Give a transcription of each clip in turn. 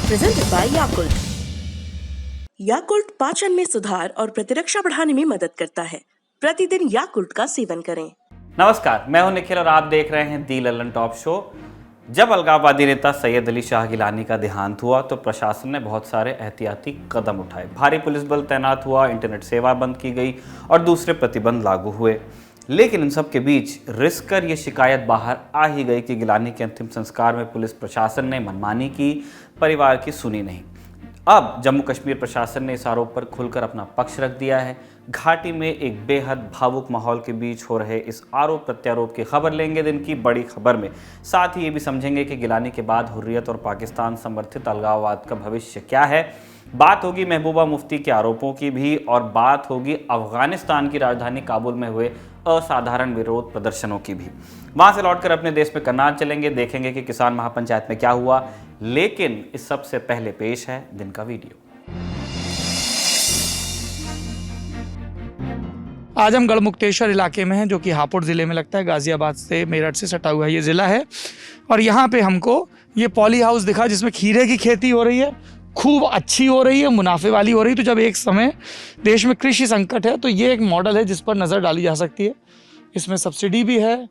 Presented by Yakult. Yakult पाचन में सुधार और प्रतिरक्षा बढ़ाने में मदद करता है। प्रतिदिन याकुल्ट का सेवन करें। नमस्कार, मैं हूं निखिल और आप देख रहे हैं दी लल्लन टॉप शो। जब अलगाववादी नेता सैयद अली शाह गिलानी का देहांत हुआ तो प्रशासन ने बहुत सारे एहतियाती कदम उठाए। भारी पुलिस बल तैनात हुआ, इंटरनेट सेवा बंद की गई और दूसरे प्रतिबंध लागू हुए। लेकिन इन सब के बीच रिस्क कर ये शिकायत बाहर आ ही गई कि गिलानी के अंतिम संस्कार में पुलिस प्रशासन ने मनमानी की, परिवार की सुनी नहीं। अब जम्मू कश्मीर प्रशासन ने इस आरोप पर खुलकर अपना पक्ष रख दिया है। घाटी में एक बेहद भावुक माहौल के बीच हो रहे इस आरोप प्रत्यारोप की खबर लेंगे दिन की बड़ी खबर में। साथ ही ये भी समझेंगे कि गिलानी के बाद हुर्रियत और पाकिस्तान समर्थित अलगाववाद का भविष्य क्या है। बात होगी महबूबा मुफ्ती के आरोपों की भी और बात होगी अफगानिस्तान की राजधानी काबुल में हुए असाधारण विरोध प्रदर्शनों की भी। वहां से लौटकर अपने देश में करनाल चलेंगे, देखेंगे कि किसान महापंचायत में क्या हुआ। लेकिन इस सबसे पहले पेश है दिन का वीडियो। आज हम गढ़मुक्तेश्वर इलाके में हैं, जो कि हापुड़ ज़िले में लगता है। गाज़ियाबाद से, मेरठ से सटा हुआ ये ज़िला है। और यहाँ पे हमको ये पॉली हाउस दिखा जिसमें खीरे की खेती हो रही है, खूब अच्छी हो रही है, मुनाफे वाली हो रही है। तो जब एक समय देश में कृषि संकट है तो ये एक मॉडल है जिस पर नज़र डाली जा सकती है। इसमें सब्सिडी भी है,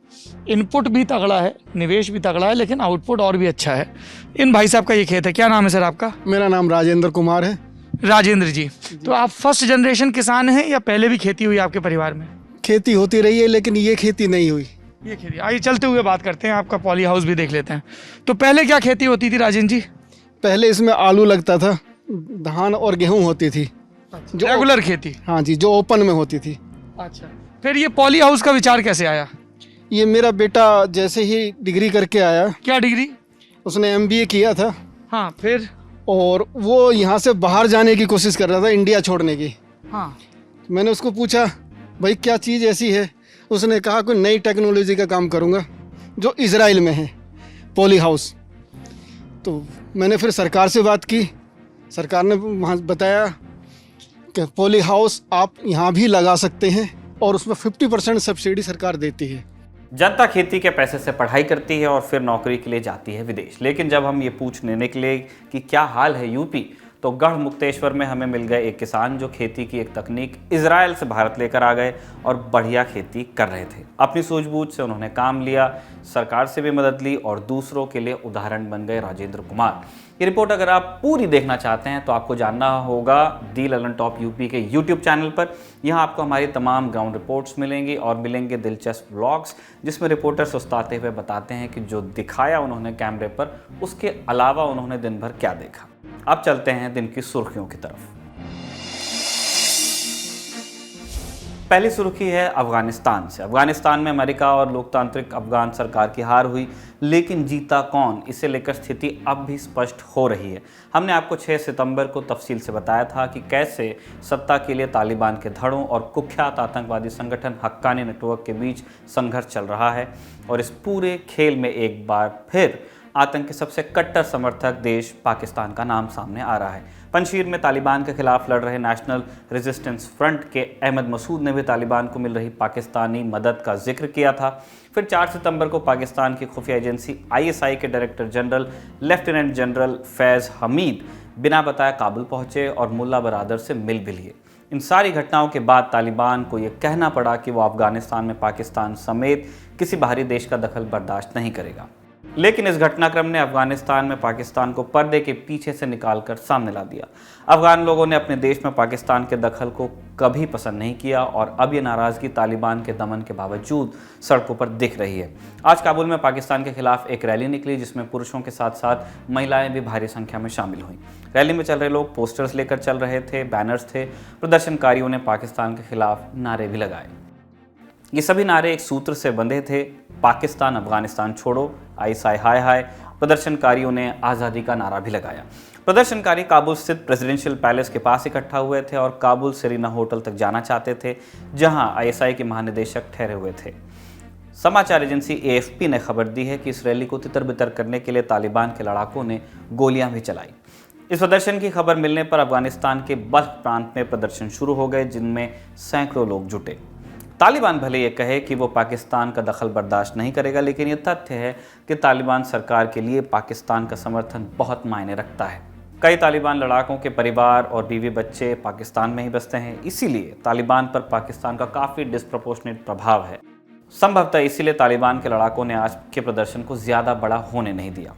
इनपुट भी तगड़ा है, निवेश भी तगड़ा है, लेकिन आउटपुट और भी अच्छा है। इन भाई साहब का ये खेत है। क्या नाम है सर आपका? मेरा नाम राजेंद्र कुमार है। राजेंद्र जी, तो आप फर्स्ट जनरेशन किसान हैं या पहले भी खेती हुई आपके परिवार में? खेती होती रही है लेकिन ये खेती नहीं हुई। ये खेती, आइए चलते हुए बात करते हैं, आपका पॉली हाउस भी देख लेते हैं। तो पहले क्या खेती होती थी राजेंद्र जी? पहले इसमें आलू लगता था, धान और गेहूं होती थी, जो रेगुलर खेती। हाँ जी, जो ओपन में होती थी। अच्छा, फिर ये पॉली हाउस का विचार कैसे आया? ये मेरा बेटा जैसे ही डिग्री करके आया, क्या डिग्री? उसने MBA किया था। हाँ, फिर? और वो यहाँ से बाहर जाने की कोशिश कर रहा था, इंडिया छोड़ने की। हाँ, मैंने उसको पूछा, भाई क्या चीज़ ऐसी है? उसने कहा कोई नई टेक्नोलॉजी का काम करूँगा जो इजराइल में है, पॉली हाउस। तो मैंने फिर सरकार से बात की। सरकार ने वहाँ बताया कि पॉली हाउस आप यहाँ भी लगा सकते हैं और उसमें 50% सब्सिडी सरकार देती है। जनता खेती के पैसे से पढ़ाई करती है और फिर नौकरी के लिए जाती है विदेश। लेकिन जब हम ये पूछने निकले कि क्या हाल है यूपी, तो गढ़मुक्तेश्वर में हमें मिल गए एक किसान जो खेती की एक तकनीक इजराइल से भारत लेकर आ गए और बढ़िया खेती कर रहे थे। अपनी सूझबूझ से उन्होंने काम लिया, सरकार से भी मदद ली और दूसरों के लिए उदाहरण बन गए राजेंद्र कुमार। ये रिपोर्ट अगर आप पूरी देखना चाहते हैं तो आपको जानना होगा दी लल्लन टॉप यूपी के YouTube चैनल पर। यहाँ आपको हमारी तमाम ग्राउंड रिपोर्ट्स मिलेंगी और मिलेंगे दिलचस्प व्लॉग्स, जिसमें रिपोर्टर्स सुस्ताते हुए बताते हैं कि जो दिखाया उन्होंने कैमरे पर, उसके अलावा उन्होंने दिन भर क्या देखा। अब चलते हैं दिन की सुर्खियों की तरफ। पहली सुर्खी है अफगानिस्तान से। अफगानिस्तान में अमेरिका और लोकतांत्रिक अफगान सरकार की हार हुई, लेकिन जीता कौन, इसे लेकर स्थिति अब भी स्पष्ट हो रही है। हमने आपको 6 सितंबर को तफसील से बताया था कि कैसे सत्ता के लिए तालिबान के धड़ों और कुख्यात आतंकवादी संगठन हक्कानी नेटवर्क के बीच संघर्ष चल रहा है। और इस पूरे खेल में एक बार फिर आतंक के सबसे कट्टर समर्थक देश पाकिस्तान का नाम सामने आ रहा है। पंजशीर में तालिबान के खिलाफ लड़ रहे नेशनल रेजिस्टेंस फ्रंट के अहमद मसूद ने भी तालिबान को मिल रही पाकिस्तानी मदद का जिक्र किया था। फिर 4 सितंबर को पाकिस्तान की खुफिया एजेंसी ISI के डायरेक्टर जनरल लेफ्टिनेंट जनरल फैज़ हमीद बिना बताए काबुल पहुंचे और मुल्ला बरादर से मिल भी लिए। इन सारी घटनाओं के बाद तालिबान को यह कहना पड़ा कि वो अफगानिस्तान में पाकिस्तान समेत किसी बाहरी देश का दखल बर्दाश्त नहीं करेगा। लेकिन इस घटनाक्रम ने अफगानिस्तान में पाकिस्तान को पर्दे के पीछे से निकालकर सामने ला दिया। अफगान लोगों ने अपने देश में पाकिस्तान के दखल को कभी पसंद नहीं किया और अब ये नाराज़गी तालिबान के दमन के बावजूद सड़कों पर दिख रही है। आज काबुल में पाकिस्तान के खिलाफ एक रैली निकली, जिसमें पुरुषों के साथ साथ महिलाएं भी भारी संख्या में शामिल हुई। रैली में चल रहे लोग पोस्टर्स लेकर चल रहे थे, बैनर्स थे। प्रदर्शनकारियों ने पाकिस्तान के खिलाफ नारे भी लगाए। ये सभी नारे एक सूत्र से बंधे थे, पाकिस्तान अफगानिस्तान छोड़ो, ISI हाय हाय। प्रदर्शनकारियों ने आज़ादी का नारा भी लगाया। प्रदर्शनकारी काबुल स्थित प्रेसिडेंशियल पैलेस के पास इकट्ठा हुए थे और काबुल सेरिना होटल तक जाना चाहते थे, जहां ISI के महानिदेशक ठहरे हुए थे। समाचार एजेंसी AFP ने खबर दी है कि इस रैली को तितर बितर करने के लिए तालिबान के लड़ाकों ने गोलियां भी चलाई। इस प्रदर्शन की खबर मिलने पर अफगानिस्तान के बल्ख प्रांत में प्रदर्शन शुरू हो गए, जिनमें सैकड़ों लोग जुटे। तालिबान भले ये कहे कि वो पाकिस्तान का दखल बर्दाश्त नहीं करेगा, लेकिन ये तथ्य है कि तालिबान सरकार के लिए पाकिस्तान का समर्थन बहुत मायने रखता है। कई तालिबान लड़ाकों के परिवार और बीवी बच्चे पाकिस्तान में ही बसते हैं, इसीलिए तालिबान पर पाकिस्तान का काफ़ी डिस्प्रपोर्शनेट प्रभाव है। संभवतः इसीलिए तालिबान के लड़ाकों ने आज के प्रदर्शन को ज़्यादा बड़ा होने नहीं दिया।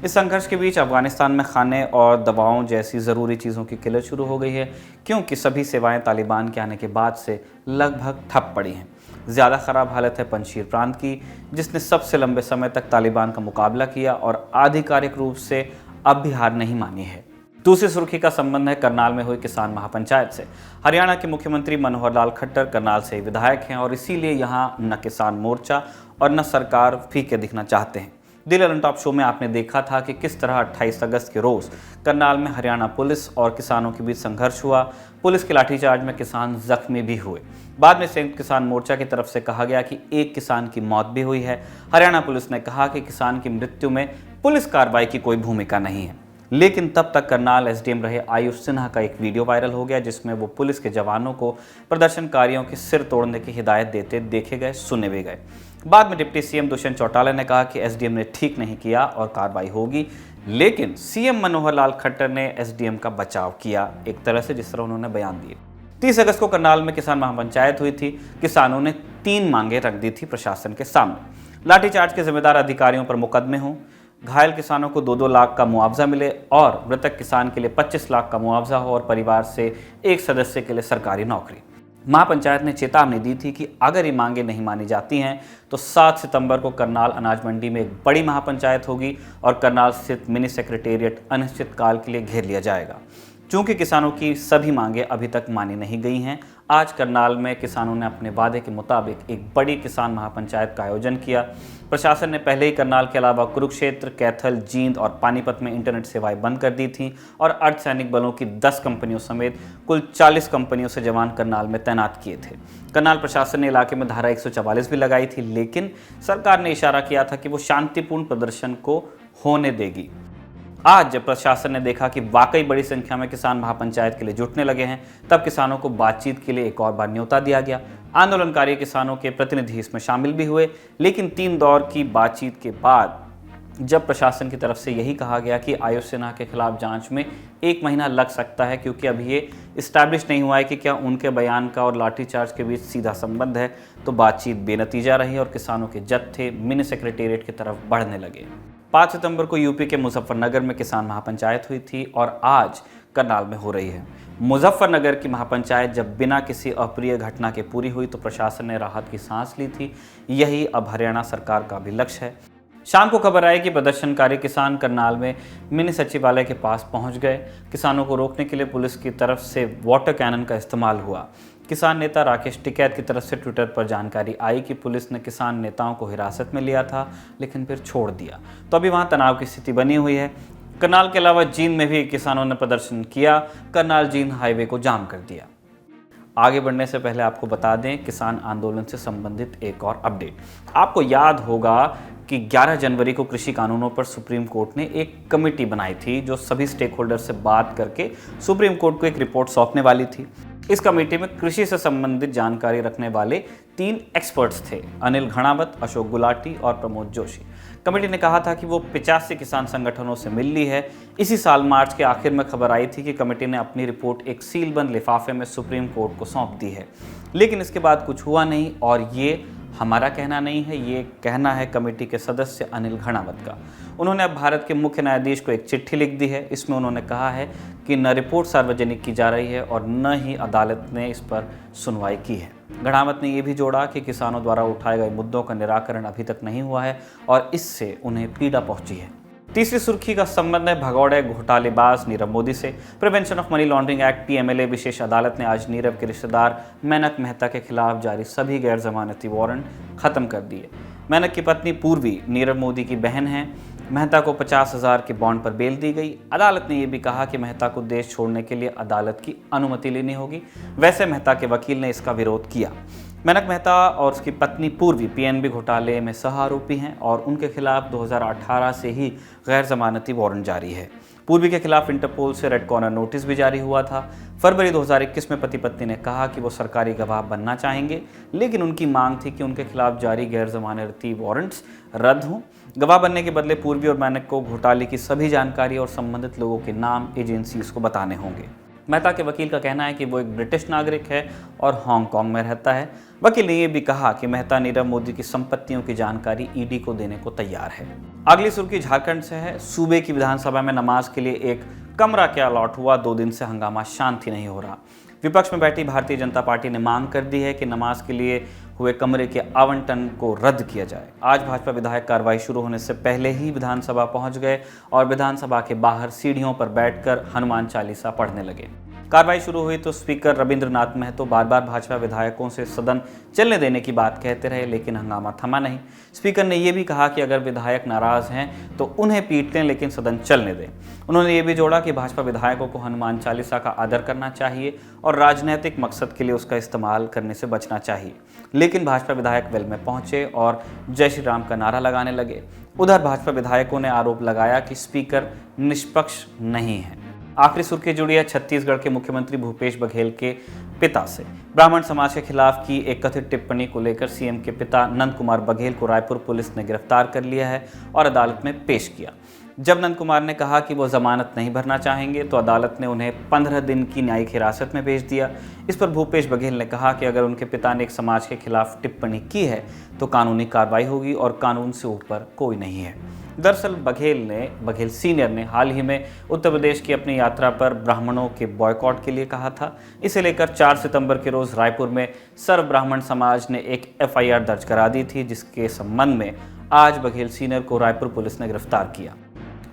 इस संघर्ष के बीच अफगानिस्तान में खाने और दवाओं जैसी ज़रूरी चीज़ों की किल्लत शुरू हो गई है, क्योंकि सभी सेवाएं तालिबान के आने के बाद से लगभग ठप पड़ी हैं। ज़्यादा ख़राब हालत है पंजशीर प्रांत की, जिसने सबसे लंबे समय तक तालिबान का मुकाबला किया और आधिकारिक रूप से अब भी हार नहीं मानी है। दूसरी सुर्खी का संबंध है करनाल में हुई किसान महापंचायत से। हरियाणा के मुख्यमंत्री मनोहर लाल खट्टर करनाल से विधायक हैं और इसीलिए यहां न किसान मोर्चा और न सरकार फीके दिखना चाहते हैं। दिल ऑन टॉप शो में आपने देखा था कि किस तरह 28 अगस्त के रोज करनाल में हरियाणा पुलिस और किसानों के बीच संघर्ष हुआ। पुलिस के लाठीचार्ज में किसान जख्मी भी हुए। बाद में संयुक्त किसान मोर्चा की तरफ से कहा गया कि एक किसान की मौत भी हुई है। हरियाणा पुलिस ने कहा कि किसान की मृत्यु में पुलिस कार्रवाई की कोई भूमिका नहीं है। लेकिन तब तक करनाल एसडीएम रहे आयुष सिन्हा का एक वीडियो वायरल हो गया, जिसमें वो पुलिस के जवानों को प्रदर्शनकारियों के सिर तोड़ने की हिदायत देते देखे गए, सुने भी गए। बाद में डिप्टी सीएम दुष्यंत चौटाला ने कहा कि एसडीएम ने ठीक नहीं किया और कार्रवाई होगी, लेकिन सीएम मनोहर लाल खट्टर ने एसडीएम का बचाव किया, एक तरह से जिस तरह उन्होंने बयान दिए। 30 अगस्त को करनाल में किसान महापंचायत हुई थी। किसानों ने 3 मांगे रख दी थी प्रशासन के सामने। लाठीचार्ज के जिम्मेदार अधिकारियों पर मुकदमे हों, घायल किसानों को 2-2 लाख का मुआवजा मिले और मृतक किसान के लिए 25 लाख का मुआवजा हो और परिवार से एक सदस्य के लिए सरकारी नौकरी। महापंचायत ने चेतावनी दी थी कि अगर ये मांगे नहीं मानी जाती हैं तो 7 सितंबर को करनाल अनाज मंडी में एक बड़ी महापंचायत होगी और करनाल स्थित मिनी सेक्रेटेरिएट अनिश्चितकाल के लिए घेर लिया जाएगा। चूंकि किसानों की सभी मांगे अभी तक मानी नहीं गई हैं, आज करनाल में किसानों ने अपने वादे के मुताबिक एक बड़ी किसान महापंचायत का आयोजन किया। प्रशासन ने पहले ही करनाल के अलावा कुरुक्षेत्र, कैथल, जींद और पानीपत में इंटरनेट सेवाएं बंद कर दी थीं और अर्धसैनिक बलों की 10 कंपनियों समेत कुल 40 कंपनियों से जवान करनाल में तैनात किए थे। करनाल प्रशासन ने इलाके में धारा 144 भी लगाई थी, लेकिन सरकार ने इशारा किया था कि वो शांतिपूर्ण प्रदर्शन को होने देगी। आज जब प्रशासन ने देखा कि वाकई बड़ी संख्या में किसान महापंचायत के लिए जुटने लगे हैं, तब किसानों को बातचीत के लिए एक और बार न्योता दिया गया। आंदोलनकारी किसानों के प्रतिनिधि इसमें शामिल भी हुए, लेकिन 3 दौर की बातचीत के बाद जब प्रशासन की तरफ से यही कहा गया कि आयुष सिन्हा के खिलाफ जांच में 1 महीना लग सकता है, क्योंकि अभी ये इस्टेब्लिश नहीं हुआ है कि क्या उनके बयान का और लाठीचार्ज के बीच सीधा संबंध है, तो बातचीत बेनतीजा रही और किसानों के जत्थे मिनी सेक्रेटेरिएट की तरफ बढ़ने लगे। 5 सितंबर को यूपी के मुजफ्फरनगर में किसान महापंचायत हुई थी और आज करनाल में हो रही है। मुजफ्फरनगर की महापंचायत जब बिना किसी अप्रिय घटना के पूरी हुई तो प्रशासन ने राहत की सांस ली थी। यही अब हरियाणा सरकार का भी लक्ष्य है। शाम को खबर आई कि प्रदर्शनकारी किसान करनाल में मिनी सचिवालय के पास पहुंच गए। किसानों को रोकने के लिए पुलिस की तरफ से वाटर कैनन का इस्तेमाल हुआ। किसान नेता राकेश टिकैत की तरफ से ट्विटर पर जानकारी आई कि पुलिस ने किसान नेताओं को हिरासत में लिया था, लेकिन फिर छोड़ दिया। तो अभी वहां तनाव की स्थिति बनी हुई है। करनाल के अलावा जींद में भी किसानों ने प्रदर्शन किया। करनाल जींद हाईवे को जाम कर दिया। आगे बढ़ने से पहले आपको बता दें किसान आंदोलन से संबंधित एक और अपडेट। आपको याद होगा कि 11 जनवरी को कृषि कानूनों पर सुप्रीम कोर्ट ने एक कमेटी बनाई थी जो सभी स्टेक होल्डर से बात करके सुप्रीम कोर्ट को एक रिपोर्ट सौंपने वाली थी। इस कमेटी में कृषि से संबंधित जानकारी रखने वाले 3 एक्सपर्ट्स थे, अनिल घणावत, अशोक गुलाटी और प्रमोद जोशी। कमेटी ने कहा था कि वो 85 किसान संगठनों से मिल ली है। इसी साल मार्च के आखिर में खबर आई थी कि कमेटी ने अपनी रिपोर्ट एक सीलबंद लिफाफे में सुप्रीम कोर्ट को सौंप दी है, लेकिन इसके बाद कुछ हुआ नहीं। और ये हमारा कहना नहीं है, ये कहना है कमेटी के सदस्य अनिल घणावत का। उन्होंने अब भारत के मुख्य न्यायाधीश को एक चिट्ठी लिख दी है। इसमें उन्होंने कहा है कि न रिपोर्ट सार्वजनिक की जा रही है और न ही अदालत ने इस पर सुनवाई की है। घणावत ने यह भी जोड़ा कि किसानों द्वारा उठाए गए मुद्दों का निराकरण अभी तक नहीं हुआ है और इससे उन्हें पीड़ा पहुंची है। तीसरी सुर्खी का संबंध है भगौड़े घोटालेबाज नीरव मोदी से। Prevention of money laundering act PMLA विशेष अदालत ने आज नीरव के रिश्तेदार मेनक मेहता के खिलाफ जारी सभी गैर जमानती वारंट खत्म कर दिए। मेनक की पत्नी पूर्वी नीरव मोदी की बहन है। मेहता को 50,000 के बॉन्ड पर बेल दी गई। अदालत ने यह भी कहा कि मेहता को देश छोड़ने के लिए अदालत की अनुमति लेनी होगी। वैसे मेहता के वकील ने इसका विरोध किया। मेनक मेहता और उसकी पत्नी पूर्वी पीएनबी घोटाले में सह आरोपी हैं और उनके खिलाफ 2018 से ही गैर जमानती वारंट जारी है। पूर्वी के खिलाफ इंटरपोल से रेड कॉर्नर नोटिस भी जारी हुआ था। फरवरी 2021 में पति पत्नी ने कहा कि वो सरकारी गवाह बनना चाहेंगे, लेकिन उनकी मांग थी कि उनके खिलाफ जारी गैर जमानती वारंट्स रद्द हों। गवाह बनने के बदले पूर्वी और मेनक को घोटाले की सभी जानकारी और संबंधित लोगों के नाम एजेंसीज को बताने होंगे। मेहता के वकील का कहना है कि वो एक ब्रिटिश नागरिक है और हांगकांग में रहता है। वकील ने यह भी कहा कि मेहता नीरव मोदी की संपत्तियों की जानकारी ईडी को देने को तैयार है। अगली सुर्खी झारखंड से है। सूबे की विधानसभा में नमाज के लिए एक कमरा क्या अलॉट हुआ, 2 दिन से हंगामा शांति नहीं हो रहा। विपक्ष में बैठी भारतीय जनता पार्टी ने मांग कर दी है कि नमाज के लिए हुए कमरे के आवंटन को रद्द किया जाए। आज भाजपा विधायक कार्रवाई शुरू होने से पहले ही विधानसभा पहुंच गए और विधानसभा के बाहर सीढ़ियों पर बैठकर हनुमान चालीसा पढ़ने लगे। कार्रवाई शुरू हुई तो स्पीकर रविंद्रनाथ महतो बार बार भाजपा विधायकों से सदन चलने देने की बात कहते रहे, लेकिन हंगामा थमा नहीं। स्पीकर ने यह भी कहा कि अगर विधायक नाराज हैं तो उन्हें पीट लें, लेकिन सदन चलने दें। उन्होंने ये भी जोड़ा कि भाजपा विधायकों को हनुमान चालीसा का आदर करना चाहिए और राजनीतिक मकसद के लिए उसका इस्तेमाल करने से बचना चाहिए। लेकिन भाजपा विधायक वेल में पहुंचे और जय श्री राम का नारा लगाने लगे। उधर भाजपा विधायकों ने आरोप लगाया कि स्पीकर निष्पक्ष नहीं है। आखिरी सुर्खी जुड़ी है छत्तीसगढ़ के मुख्यमंत्री भूपेश बघेल के पिता से। ब्राह्मण समाज के खिलाफ की एक कथित टिप्पणी को लेकर सीएम के पिता नंद कुमार बघेल को रायपुर पुलिस ने गिरफ्तार कर लिया है और अदालत में पेश किया। जब नंद कुमार ने कहा कि वो जमानत नहीं भरना चाहेंगे तो अदालत ने उन्हें 15 दिन की न्यायिक हिरासत में भेज दिया। इस पर भूपेश बघेल ने कहा कि अगर उनके पिता ने एक समाज के खिलाफ टिप्पणी की है तो कानूनी कार्रवाई होगी और कानून से ऊपर कोई नहीं है। दरअसल बघेल सीनियर ने हाल ही में उत्तर प्रदेश की अपनी यात्रा पर ब्राह्मणों के बॉयकॉट के लिए कहा था। इसे लेकर 4 सितंबर के रोज रायपुर में सर्व ब्राह्मण समाज ने एक एफआईआर दर्ज करा दी थी, जिसके संबंध में आज बघेल सीनियर को रायपुर पुलिस ने गिरफ्तार किया।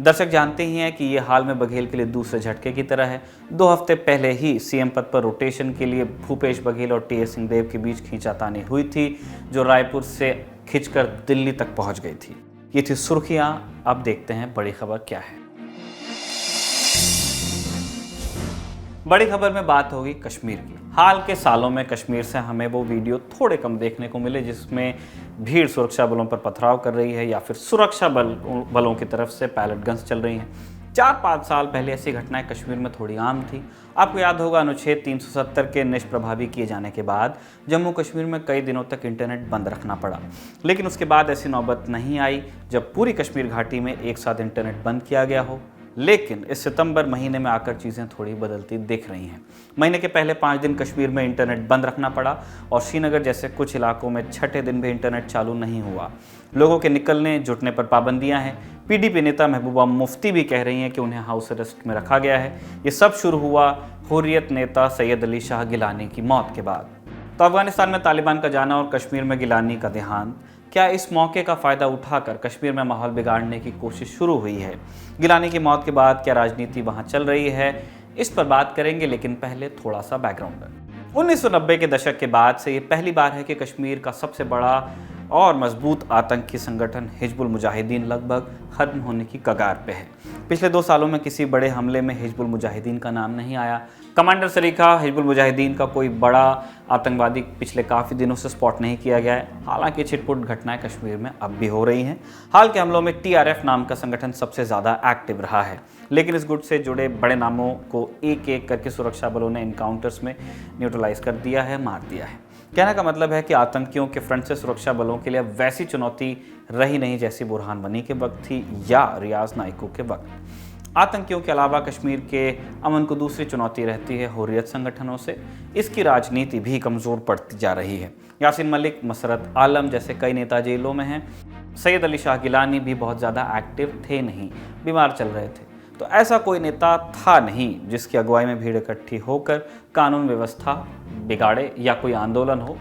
दर्शक जानते ही हैं कि ये हाल में बघेल के लिए दूसरे झटके की तरह है। 2 हफ्ते पहले ही सीएम पद पर रोटेशन के लिए भूपेश बघेल और टीएस सिंहदेव के बीच खींचातानी हुई थी, जो रायपुर से खिंचकर दिल्ली तक पहुंच गई थी। ये थी सुर्खियां। अब देखते हैं बड़ी खबर क्या है। बड़ी खबर में बात होगी कश्मीर की। हाल के सालों में कश्मीर से हमें वो वीडियो थोड़े कम देखने को मिले जिसमें भीड़ सुरक्षा बलों पर पथराव कर रही है या फिर सुरक्षा बलों की तरफ से पैलेट गन्स चल रही हैं। 4-5 साल पहले ऐसी घटनाएं कश्मीर में थोड़ी आम थी। आपको याद होगा अनुच्छेद 370 के निष्प्रभावी किए जाने के बाद जम्मू कश्मीर में कई दिनों तक इंटरनेट बंद रखना पड़ा, लेकिन उसके बाद ऐसी नौबत नहीं आई जब पूरी कश्मीर घाटी में एक साथ इंटरनेट बंद किया गया हो। लेकिन इस सितंबर महीने में आकर चीज़ें थोड़ी बदलती दिख रही हैं। महीने के पहले 5 दिन कश्मीर में इंटरनेट बंद रखना पड़ा और श्रीनगर जैसे कुछ इलाकों में छठे दिन भी इंटरनेट चालू नहीं हुआ। लोगों के निकलने जुटने पर पाबंदियां हैं। पीडीपी नेता महबूबा मुफ्ती भी कह रही हैं कि उन्हें हाउस अरेस्ट में रखा गया है। ये सब शुरू हुआ हुर्रियत नेता सैयद अली शाह गिलानी की मौत के बाद। तो अफगानिस्तान में तालिबान का जाना और कश्मीर में गिलानी का देहांत, क्या इस मौके का फ़ायदा उठाकर कश्मीर में माहौल बिगाड़ने की कोशिश शुरू हुई है? गिलानी की मौत के बाद क्या राजनीति वहां चल रही है, इस पर बात करेंगे, लेकिन पहले थोड़ा सा बैकग्राउंड। 1990 के दशक के बाद से ये पहली बार है कि कश्मीर का सबसे बड़ा और मजबूत आतंकी संगठन हिजबुल मुजाहिदीन लगभग खत्म होने की कगार पे है। पिछले 2 सालों में किसी बड़े हमले में हिजबुल मुजाहिदीन का नाम नहीं आया। कमांडर सरीखा हिजबुल मुजाहिदीन का कोई बड़ा आतंकवादी पिछले काफ़ी दिनों से स्पॉट नहीं किया गया है। हालांकि छिटपुट घटनाएं कश्मीर में अब भी हो रही हैं। हाल के हमलों में टीआरएफ नाम का संगठन सबसे ज़्यादा एक्टिव रहा है, लेकिन इस गुट से जुड़े बड़े नामों को एक एक करके सुरक्षा बलों ने इनकाउंटर्स में न्यूट्रलाइज कर दिया है, मार दिया है। कहने का मतलब है कि आतंकियों के फ्रंट से सुरक्षा बलों के लिए वैसी चुनौती रही नहीं जैसी बुरहान वनी के वक्त थी या रियाज नाइकू के वक्त। आतंकियों के अलावा कश्मीर के अमन को दूसरी चुनौती रहती है हुर्रियत संगठनों से। इसकी राजनीति भी कमज़ोर पड़ती जा रही है। यासीन मलिक, मसरत आलम जैसे कई नेता जेलों में हैं। सैयद अली शाह गिलानी भी बहुत ज़्यादा एक्टिव थे नहीं, बीमार चल रहे थे। तो ऐसा कोई नेता था नहीं जिसकी अगुवाई में भीड़ इकट्ठी होकर कानून व्यवस्था बिगाड़े या कोई आंदोलन हो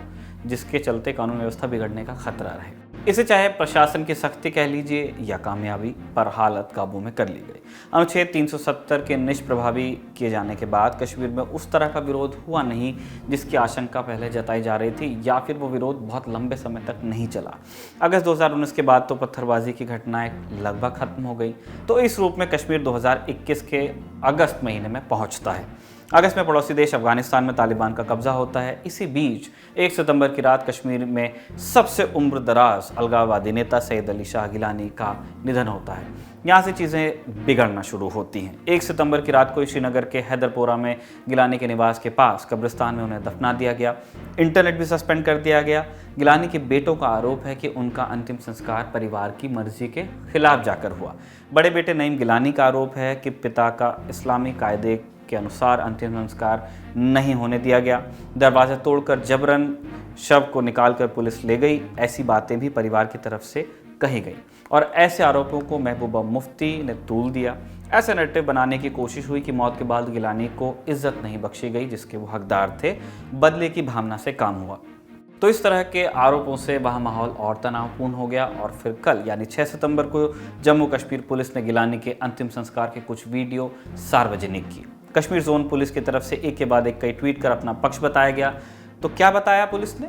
जिसके चलते कानून व्यवस्था बिगड़ने का खतरा रहे। इसे चाहे प्रशासन की सख्ती कह लीजिए या कामयाबी, पर हालत काबू में कर ली गई। अनुच्छेद 370 के निष्प्रभावी किए जाने के बाद कश्मीर में उस तरह का विरोध हुआ नहीं जिसकी आशंका पहले जताई जा रही थी, या फिर वो विरोध बहुत लंबे समय तक नहीं चला। अगस्त 2019 के बाद तो पत्थरबाजी की घटनाएं लगभग खत्म हो गई। तो इस रूप में कश्मीर 2021 के अगस्त महीने में पहुँचता है। अगस्त में पड़ोसी देश अफगानिस्तान में तालिबान का कब्जा होता है। इसी बीच 1 सितंबर की रात कश्मीर में सबसे उम्रदराज अलगाववादी नेता सैयद अली शाह गिलानी का निधन होता है। यहाँ से चीज़ें बिगड़ना शुरू होती हैं। 1 सितंबर की रात को श्रीनगर के हैदरपोरा में गिलानी के निवास के पास कब्रिस्तान में उन्हें दफना दिया गया। इंटरनेट भी सस्पेंड कर दिया गया। गिलानी के बेटों का आरोप है कि उनका अंतिम संस्कार परिवार की मर्जी के खिलाफ जाकर हुआ। बड़े बेटे नईम गिलानी का आरोप है कि पिता का इस्लामी कायदे के अनुसार अंतिम संस्कार नहीं होने दिया गया। दरवाज़ा तोड़कर जबरन शव को निकालकर पुलिस ले गई, ऐसी बातें भी परिवार की तरफ से कही गई और ऐसे आरोपों को महबूबा मुफ्ती ने तूल दिया। ऐसा नैरेटिव बनाने की कोशिश हुई कि मौत के बाद गिलानी को इज्जत नहीं बख्शी गई जिसके वो हकदार थे। बदले की भावना से काम हुआ। तो इस तरह के आरोपों से वह माहौल और तनावपूर्ण हो गया और फिर कल यानी 6 सितंबर को जम्मू कश्मीर पुलिस ने गिलानी के अंतिम संस्कार के कुछ वीडियो सार्वजनिक किए। कश्मीर जोन पुलिस की तरफ से एक के बाद एक कई ट्वीट कर अपना पक्ष बताया गया। तो क्या बताया पुलिस ने?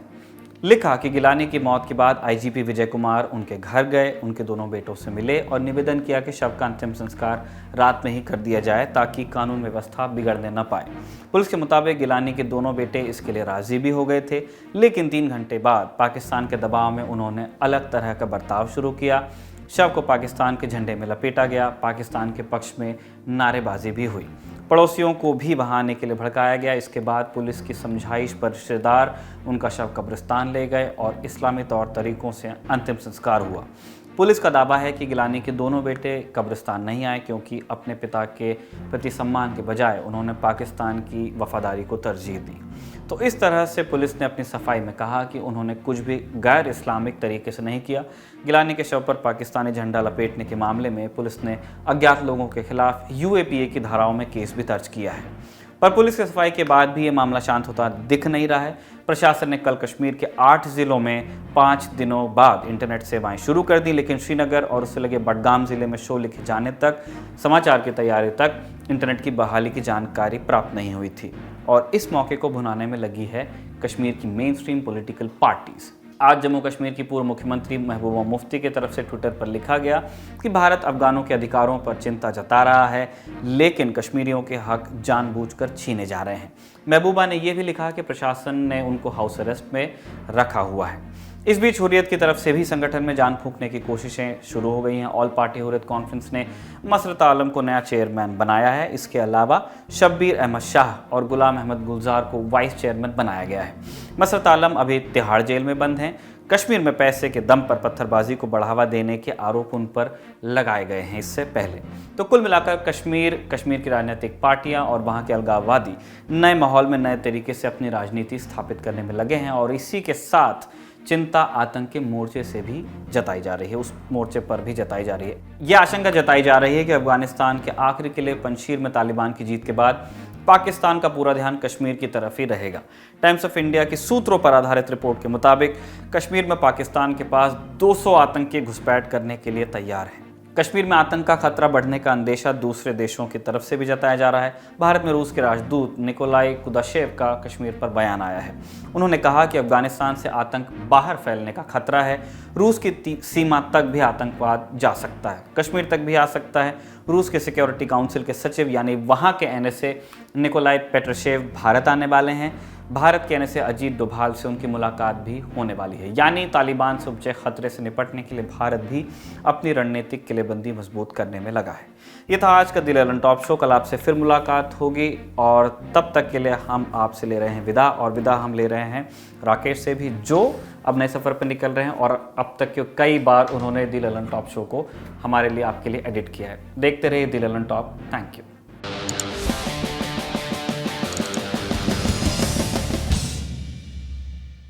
लिखा कि गिलानी की मौत के बाद आईजीपी विजय कुमार उनके घर गए, उनके दोनों बेटों से मिले और निवेदन किया कि शव का अंतिम संस्कार रात में ही कर दिया जाए ताकि कानून व्यवस्था बिगड़ने न पाए। पुलिस के मुताबिक गिलानी के दोनों बेटे इसके लिए राजी भी हो गए थे, लेकिन 3 घंटे बाद पाकिस्तान के दबाव में उन्होंने अलग तरह का बर्ताव शुरू किया। शव को पाकिस्तान के झंडे में लपेटा गया। पाकिस्तान के पक्ष में नारेबाजी भी हुई। पड़ोसियों को भी वहाँ आने के लिए भड़काया गया। इसके बाद पुलिस की समझाइश पर रिश्तेदार उनका शव कब्रिस्तान ले गए और इस्लामी तौर तरीकों से अंतिम संस्कार हुआ। पुलिस का दावा है कि गिलानी के दोनों बेटे कब्रिस्तान नहीं आए क्योंकि अपने पिता के प्रति सम्मान के बजाय उन्होंने पाकिस्तान की वफादारी को तरजीह दी। तो इस तरह से पुलिस ने अपनी सफाई में कहा कि उन्होंने कुछ भी गैर इस्लामिक तरीके से नहीं किया। गिलानी के शव पर पाकिस्तानी झंडा लपेटने के मामले में पुलिस ने अज्ञात लोगों के खिलाफ यूएपीए की धाराओं में केस भी दर्ज किया है। पर पुलिस की सफाई के बाद भी ये मामला शांत होता दिख नहीं रहा है। प्रशासन ने कल कश्मीर के 8 जिलों में 5 दिनों बाद इंटरनेट सेवाएं शुरू कर दी, लेकिन श्रीनगर और उससे लगे बडगाम जिले में शो लिखे जाने तक, समाचार की तैयारी तक इंटरनेट की बहाली की जानकारी प्राप्त नहीं हुई थी। और इस मौके को भुनाने में लगी है कश्मीर की मेन स्ट्रीम पॉलिटिकल पार्टीज। आज जम्मू कश्मीर की पूर्व मुख्यमंत्री महबूबा मुफ्ती की तरफ से ट्विटर पर लिखा गया कि भारत अफगानों के अधिकारों पर चिंता जता रहा है, लेकिन कश्मीरियों के हक जानबूझकर छीने जा रहे हैं। महबूबा ने यह भी लिखा कि प्रशासन ने उनको हाउस अरेस्ट में रखा हुआ है। इस बीच हुर्रियत की तरफ से भी संगठन में जान फूंकने की कोशिशें शुरू हो गई हैं। ऑल पार्टी हुर्रियत कॉन्फ्रेंस ने मसरत आलम को नया चेयरमैन बनाया है। इसके अलावा शब्बीर अहमद शाह और गुलाम अहमद गुलजार को वाइस चेयरमैन बनाया गया है। मसरत आलम अभी तिहाड़ जेल में बंद हैं। कश्मीर में पैसे के दम पर पत्थरबाजी को बढ़ावा देने के आरोप उन पर लगाए गए हैं इससे पहले। तो कुल मिलाकर कश्मीर की राजनीतिक पार्टियां और वहां के अलगाववादी नए माहौल में नए तरीके से अपनी राजनीति स्थापित करने में लगे हैं और इसी के साथ चिंता आतंक के मोर्चे से भी जताई जा रही है, उस मोर्चे पर भी जताई जा रही है। यह आशंका जताई जा रही है कि अफगानिस्तान के आखिरी किले पंजशीर में तालिबान की जीत के बाद पाकिस्तान का पूरा ध्यान कश्मीर की तरफ ही रहेगा। टाइम्स ऑफ इंडिया की सूत्रों पर आधारित रिपोर्ट के मुताबिक कश्मीर में पाकिस्तान के पास 200 आतंकी घुसपैठ करने के लिए तैयार हैं। कश्मीर में आतंक का खतरा बढ़ने का अंदेशा दूसरे देशों की तरफ से भी जताया जा रहा है। भारत में रूस के राजदूत निकोलाई कुदाशेव का कश्मीर पर बयान आया है। उन्होंने कहा कि अफगानिस्तान से आतंक बाहर फैलने का खतरा है। रूस की सीमा तक भी आतंकवाद जा सकता है, कश्मीर तक भी आ सकता है। रूस के सिक्योरिटी काउंसिल के सचिव यानी वहाँ के एनएसए निकोलाई पेट्रशेव भारत आने वाले हैं। भारत के एनएसए अजीत डोभाल से उनकी मुलाकात भी होने वाली है। यानी तालिबान से उपजे खतरे से निपटने के लिए भारत भी अपनी रणनीतिक किलेबंदी मजबूत करने में लगा है। ये था आज का दिल एलन टॉप शो। कल आपसे फिर मुलाकात होगी और तब तक के लिए हम आपसे ले रहे हैं विदा, और विदा हम ले रहे हैं राकेश से भी, जो अब नए सफ़र पर निकल रहे हैं और अब तक के कई बार उन्होंने दिल एलन टॉप शो को हमारे लिए आपके लिए एडिट किया है। देखते रहिए दिल एलन टॉप। Thank you.